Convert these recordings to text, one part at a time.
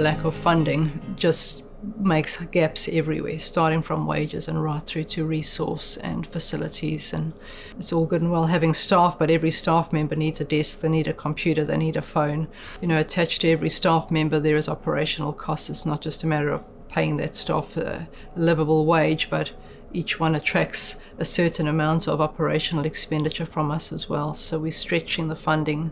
lack of funding just makes gaps everywhere, starting from wages and right through to resource and facilities. And it's all good and well having staff, but every staff member needs a desk, they need a computer, they need a phone. Attached to every staff member there is operational costs. It's not just a matter of paying that staff a livable wage, but each one attracts a certain amount of operational expenditure from us as well. So we're stretching the funding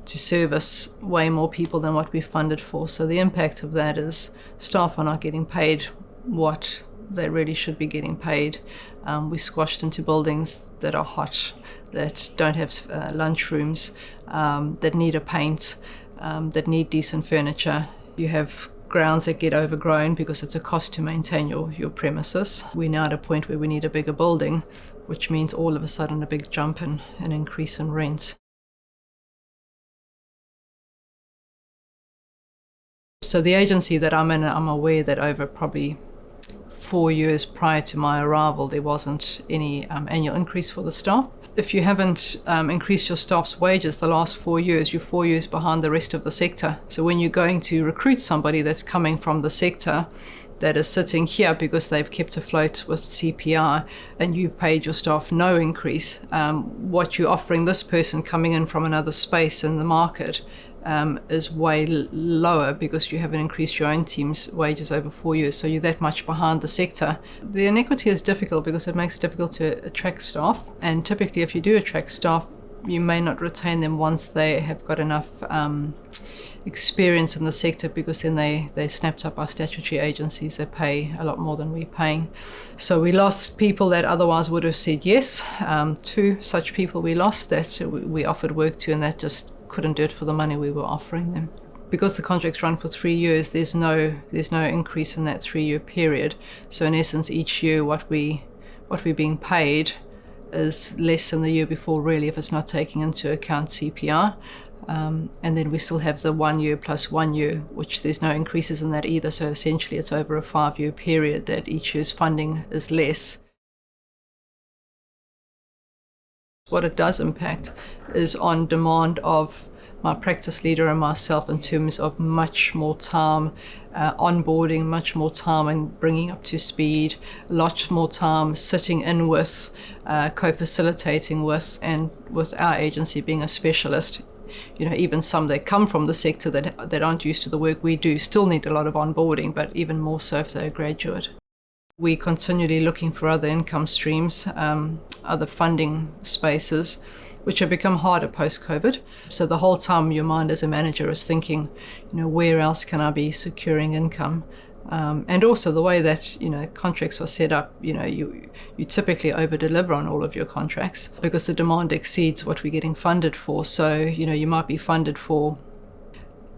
to service way more people than what we're funded for. So the impact of that is staff are not getting paid what they really should be getting paid. We're squashed into buildings that are hot, that don't have lunchrooms, that need a paint, that need decent furniture. You have grounds that get overgrown because it's a cost to maintain your premises. We're now at a point where we need a bigger building, which means all of a sudden a big jump in an increase in rents. So the agency that I'm in, I'm aware that over probably 4 years prior to my arrival, there wasn't any annual increase for the staff. If you haven't increased your staff's wages the last 4 years, you're 4 years behind the rest of the sector. So when you're going to recruit somebody that's coming from the sector that is sitting here because they've kept afloat with CPI and you've paid your staff no increase, what you're offering this person coming in from another space in the market is way lower because you haven't increased your own team's wages over 4 years, so you're that much behind the sector. The inequity is difficult because it makes it difficult to attract staff, and typically if you do attract staff, you may not retain them once they have got enough experience in the sector, because then they snapped up our statutory agencies. They pay a lot more than we're paying. So we lost people that otherwise would have said yes. 2 such people we lost that we offered work to, and that just couldn't do it for the money we were offering them. Because the contracts run for 3 years, there's no increase in that 3-year period. So in essence, each year what we're being paid is less than the year before, really, if it's not taking into account CPI. And then we still have the 1 year plus 1 year, which there's no increases in that either. So essentially it's over a 5-year period that each year's funding is less. What it does impact is on demand of my practice leader and myself in terms of much more time onboarding, much more time and bringing up to speed, lots more time sitting in with, co-facilitating with, and with our agency being a specialist. Even some that come from the sector that aren't used to the work we do still need a lot of onboarding, but even more so if they're a graduate. We're continually looking for other income streams, other funding spaces, which have become harder post-COVID. So the whole time your mind as a manager is thinking, where else can I be securing income? And also the way that contracts are set up, you typically over-deliver on all of your contracts because the demand exceeds what we're getting funded for. So you might be funded for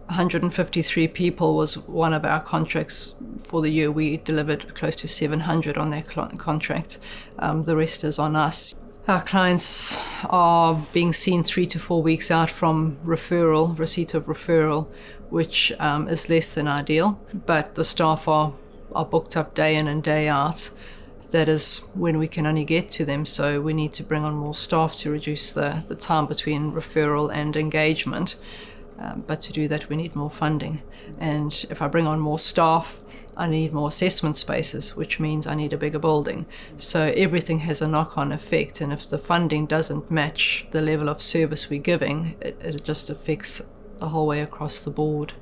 153 people was one of our contracts for the year. We delivered close to 700 on that contract. The rest is on us. Our clients are being seen 3 to 4 weeks out from receipt of referral, which is less than ideal. But the staff are booked up day in and day out. That is when we can only get to them. So we need to bring on more staff to reduce the time between referral and engagement. But to do that, we need more funding. And if I bring on more staff, I need more assessment spaces, which means I need a bigger building. So everything has a knock-on effect. And if the funding doesn't match the level of service we're giving, it just affects the whole way across the board.